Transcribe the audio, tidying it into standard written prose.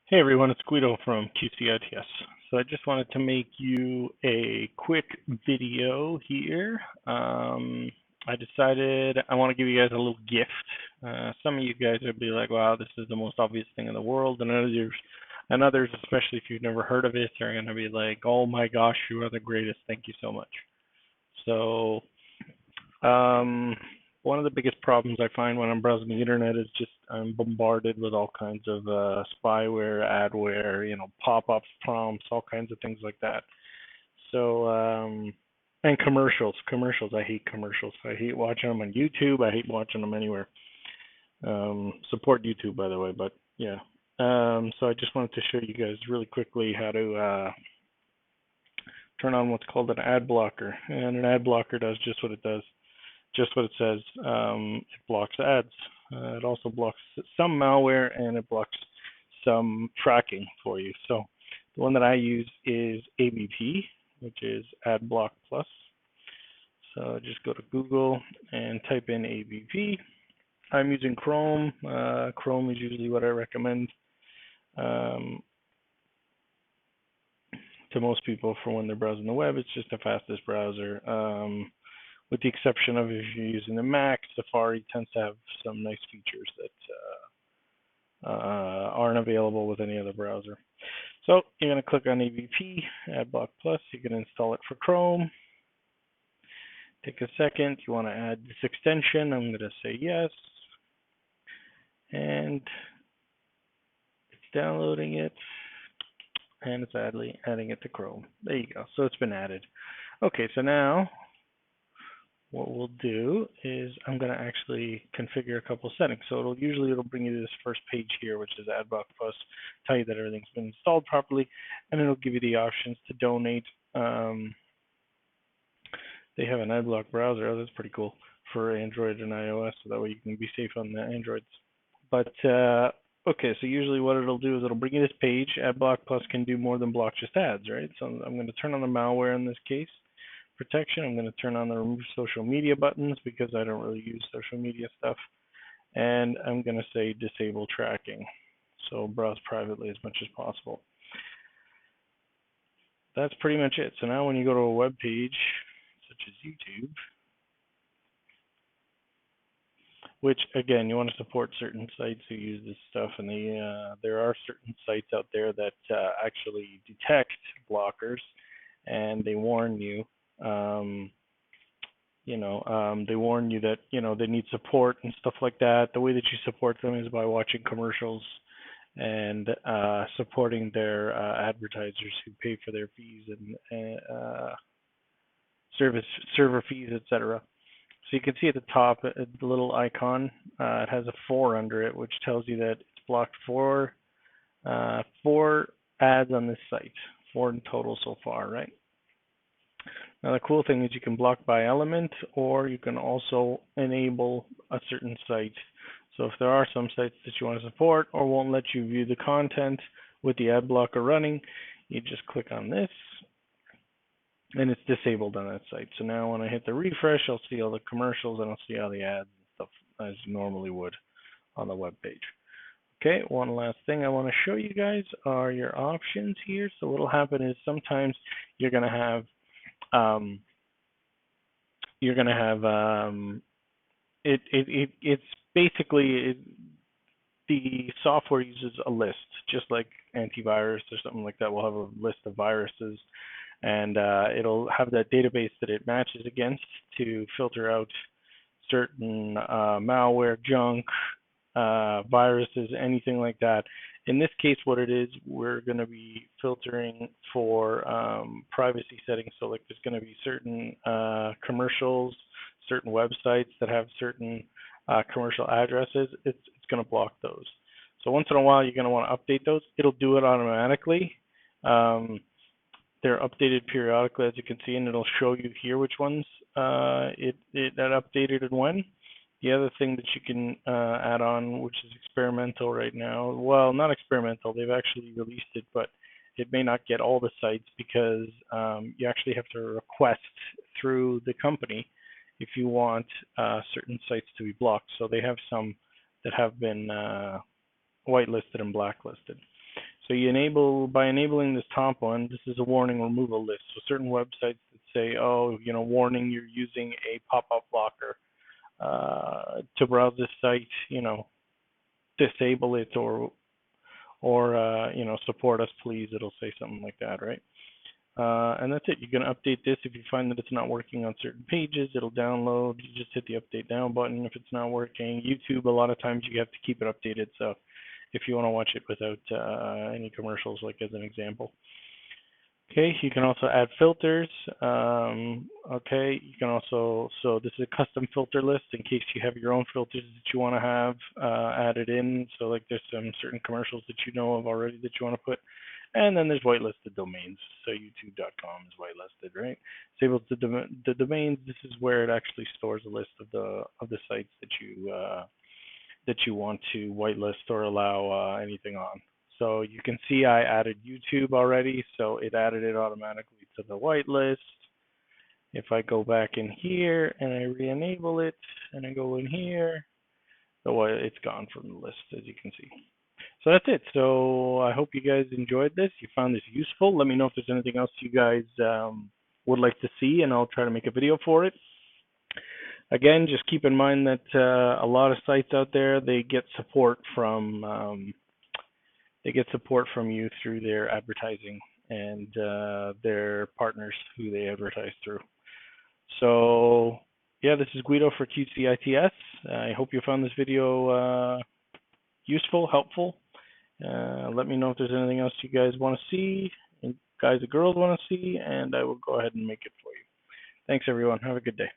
Hey everyone, it's Guido from QCITS. So I just wanted to make you a quick video here. I decided I want to give you guys a little gift. Some of you guys would be like, wow, this is the most obvious thing in the world. And others, especially if you've never heard of it, are going to be like, oh my gosh, you are the greatest. Thank you so much. So um, one of the biggest problems I find when I'm browsing the internet is just I'm bombarded with all kinds of spyware, adware, pop-ups, prompts, all kinds of things like that. So, and commercials. Commercials. I hate commercials. I hate watching them on YouTube. I hate watching them anywhere. Support YouTube, by the way, but yeah. So I just wanted to show you guys really quickly how to turn on what's called an ad blocker. And an ad blocker does just what it does. Just what it says. It blocks ads. It also blocks some malware and it blocks some tracking for you. So the one that I use is ABP, which is AdBlock Plus. So just go to Google and type in ABP. I'm using Chrome. Chrome is usually what I recommend um, to most people for when they're browsing the web. It's just the fastest browser. With the exception of if you're using the Mac, Safari tends to have some nice features that aren't available with any other browser. So you're going to click on ABP, AdBlock Plus. You can install it for Chrome. Take a second. You want to add this extension. I'm going to say yes. And it's downloading it. And it's adding it to Chrome. There you go. So it's been added. Okay, so now what we'll do is I'm going to actually configure a couple settings. So it'll bring you to this first page here, which is AdBlock Plus, tell you that everything's been installed properly, and it'll give you the options to donate. They have an AdBlock browser. Oh, that's pretty cool for Android and iOS, so that way you can be safe on the Androids. But okay, so usually what it'll do is it'll bring you this page. AdBlock Plus can do more than block just ads, right? So I'm going to turn on the malware in this case. Protection. I'm going to turn on the remove social media buttons because I don't really use social media stuff. And I'm going to say disable tracking. So browse privately as much as possible. That's pretty much it. So now when you go to a web page, such as YouTube, which again, you want to support certain sites who use this stuff, and there are certain sites out there that actually detect blockers, and they warn you. They warn you that, they need support and stuff like that. The way that you support them is by watching commercials and supporting their advertisers who pay for their fees and server fees, etc. So you can see at the top the little icon. It has a 4 under it, which tells you that it's blocked four ads on this site, 4 in total so far, right? Now the cool thing is you can block by element, or you can also enable a certain site. So if there are some sites that you want to support or won't let you view the content with the ad blocker running, you just click on this and it's disabled on that site. So now when I hit the refresh, I'll see all the commercials and I'll see all the ads and stuff as you normally would on the web page. Okay, one last thing I want to show you guys are your options here. So what'll happen is sometimes you're going to have it's basically the software uses a list, just like antivirus or something like that. We'll have a list of viruses, and it'll have that database that it matches against to filter out certain malware, junk, viruses, anything like that. In this case, what it is, we're going to be filtering for privacy settings. So like there's going to be certain commercials, certain websites that have certain commercial addresses. It's going to block those. So once in a while, you're going to want to update those. It'll do it automatically. They're updated periodically, as you can see, and it'll show you here which ones that updated and when. The other thing that you can add on, which is experimental right now, well, not experimental, they've actually released it, but it may not get all the sites because you actually have to request through the company if you want certain sites to be blocked. So they have some that have been whitelisted and blacklisted. So you enable, by enabling this top one, this is a warning removal list. So certain websites that say, oh, warning, you're using a pop-up blocker. To browse this site, disable it, or support us, please. It'll say something like that, right? And that's it. You can update this if you find that it's not working on certain pages. It'll download. You just hit the update now button if it's not working. YouTube, a lot of times you have to keep it updated. So if you want to watch it without any commercials, like as an example. Okay, you can also add filters. Okay, you can also, so this is a custom filter list in case you have your own filters that you want to have added in. So like there's some certain commercials that you know of already that you want to put. And then there's whitelisted domains. So youtube.com is whitelisted, right? Disables the domains. This is where it actually stores a list of the sites that you want to whitelist or allow anything on. So you can see I added YouTube already, so it added it automatically to the whitelist. If I go back in here and I re-enable it and I go in here, it's gone from the list, as you can see. So that's it. So I hope you guys enjoyed this. You found this useful. Let me know if there's anything else you guys would like to see, and I'll try to make a video for it. Again, just keep in mind that a lot of sites out there, they get support from you through their advertising and their partners who they advertise through. So yeah, this is Guido for QCITS. I hope you found this video useful, helpful. Let me know if there's anything else you guys want to see, and guys and girls want to see, and I will go ahead and make it for you. Thanks, everyone. Have a good day.